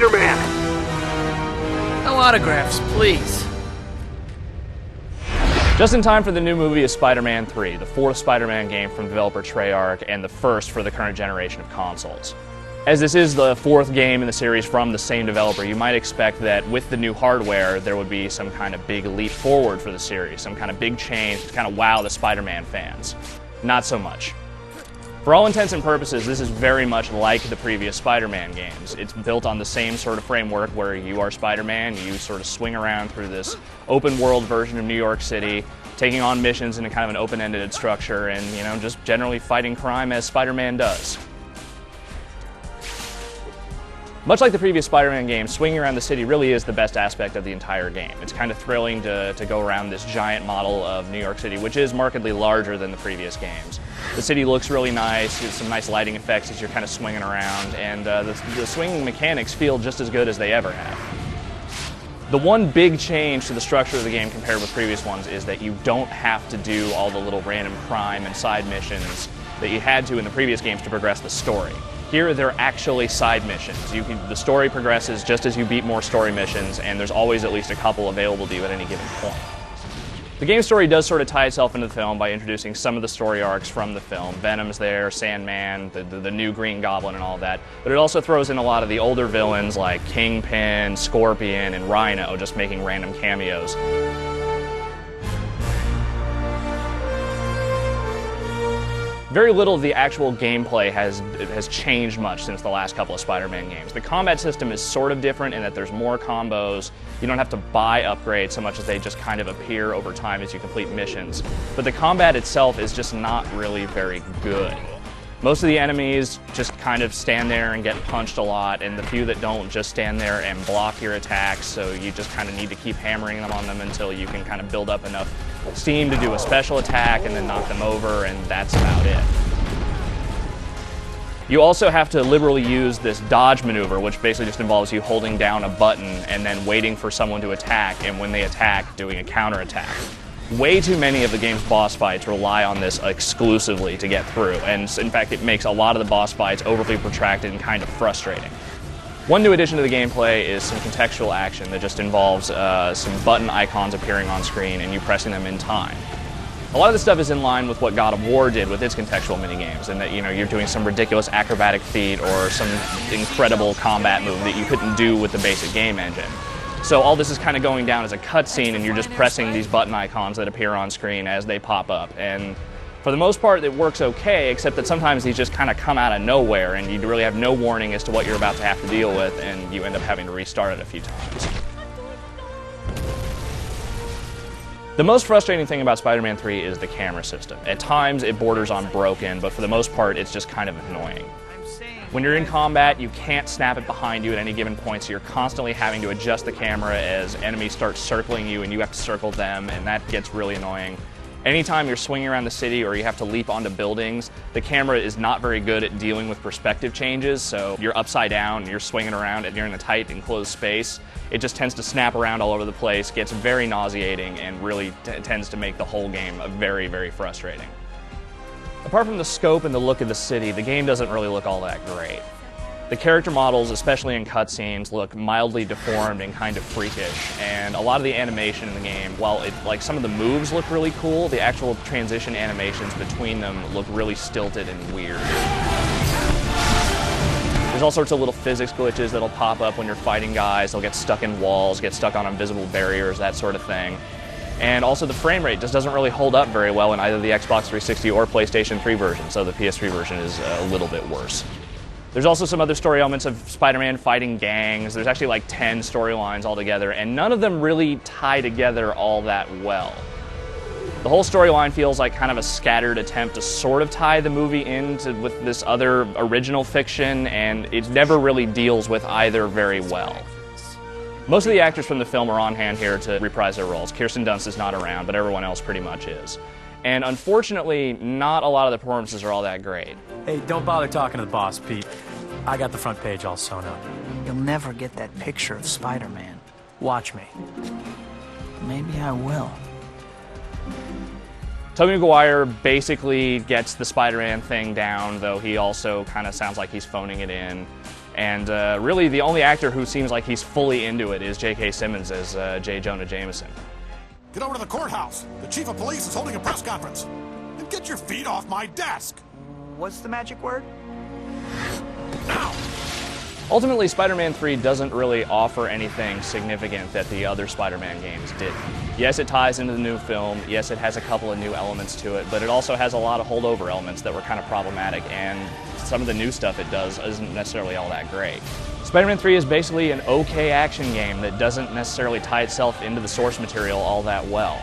Spider-Man! No autographs, please. Just in time for the new movie is Spider-Man 3, the fourth Spider-Man game from developer Treyarch and the first for the current generation of consoles. As this is the fourth game in the series from the same developer, you might expect that with the new hardware there would be some kind of big leap forward for the series, some kind of big change to kind of wow the Spider-Man fans. Not so much. For all intents and purposes, this is very much like the previous Spider-Man games. It's built on the same sort of framework where you are Spider-Man, you sort of swing around through this open-world version of New York City, taking on missions in a kind of an open-ended structure and, you know, just generally fighting crime as Spider-Man does. Much like the previous Spider-Man game, swinging around the city really is the best aspect of the entire game. It's kind of thrilling to go around this giant model of New York City, which is markedly larger than the previous games. The city looks really nice, there's some nice lighting effects as you're kind of swinging around, and the swinging mechanics feel just as good as they ever have. The one big change to the structure of the game compared with previous ones is that you don't have to do all the little random crime and side missions that you had to in the previous games to progress the story. Here, they're actually side missions. The story progresses just as you beat more story missions, and there's always at least a couple available to you at any given point. The game story does sort of tie itself into the film by introducing some of the story arcs from the film. Venom's there, Sandman, the new Green Goblin and all that, but it also throws in a lot of the older villains like Kingpin, Scorpion, and Rhino, just making random cameos. Very little of the actual gameplay has changed much since the last couple of Spider-Man games. The combat system is sort of different in that there's more combos. You don't have to buy upgrades so much as they just kind of appear over time as you complete missions. But the combat itself is just not really very good. Most of the enemies just kind of stand there and get punched a lot, and the few that don't just stand there and block your attacks, so you just kind of need to keep hammering them on them until you can kind of build up enough steam to do a special attack and then knock them over, and that's about it. You also have to liberally use this dodge maneuver, which basically just involves you holding down a button and then waiting for someone to attack, and when they attack, doing a counterattack. Way too many of the game's boss fights rely on this exclusively to get through, and in fact it makes a lot of the boss fights overly protracted and kind of frustrating. One new addition to the gameplay is some contextual action that just involves some button icons appearing on screen and you pressing them in time. A lot of this stuff is in line with what God of War did with its contextual minigames, and that you're doing some ridiculous acrobatic feat or some incredible combat move that you couldn't do with the basic game engine. So all this is kind of going down as a cutscene, and you're just pressing these button icons that appear on screen as they pop up. And for the most part, it works okay, except that sometimes these just kind of come out of nowhere, and you really have no warning as to what you're about to have to deal with, and you end up having to restart it a few times. The most frustrating thing about Spider-Man 3 is the camera system. At times, it borders on broken, but for the most part, it's just kind of annoying. When you're in combat, you can't snap it behind you at any given point, so you're constantly having to adjust the camera as enemies start circling you and you have to circle them, and that gets really annoying. Anytime you're swinging around the city or you have to leap onto buildings, the camera is not very good at dealing with perspective changes, so you're upside down and you're swinging around and you're in a tight enclosed space. It just tends to snap around all over the place, gets very nauseating, and really tends to make the whole game very, very frustrating. Apart from the scope and the look of the city, the game doesn't really look all that great. The character models, especially in cutscenes, look mildly deformed and kind of freakish, and a lot of the animation in the game, while some of the moves look really cool, the actual transition animations between them look really stilted and weird. There's all sorts of little physics glitches that'll pop up when you're fighting guys. They'll get stuck in walls, get stuck on invisible barriers, that sort of thing. And also the frame rate just doesn't really hold up very well in either the Xbox 360 or PlayStation 3 version, so the PS3 version is a little bit worse. There's also some other story elements of Spider-Man fighting gangs. There's actually like 10 storylines altogether, and none of them really tie together all that well. The whole storyline feels like kind of a scattered attempt to sort of tie the movie with this other original fiction, and it never really deals with either very well. Most of the actors from the film are on hand here to reprise their roles. Kirsten Dunst is not around, but everyone else pretty much is. And unfortunately, not a lot of the performances are all that great. Hey, don't bother talking to the boss, Pete. I got the front page all sewn up. You'll never get that picture of Spider-Man. Watch me. Maybe I will. Tobey Maguire basically gets the Spider-Man thing down, though he also kind of sounds like he's phoning it in. And really, the only actor who seems like he's fully into it is J.K. Simmons as J. Jonah Jameson. Get over to the courthouse. The chief of police is holding a press conference. And get your feet off my desk. What's the magic word? Now! Ultimately, Spider-Man 3 doesn't really offer anything significant that the other Spider-Man games did. Yes, it ties into the new film, yes, it has a couple of new elements to it, but it also has a lot of holdover elements that were kind of problematic, and some of the new stuff it does isn't necessarily all that great. Spider-Man 3 is basically an okay action game that doesn't necessarily tie itself into the source material all that well.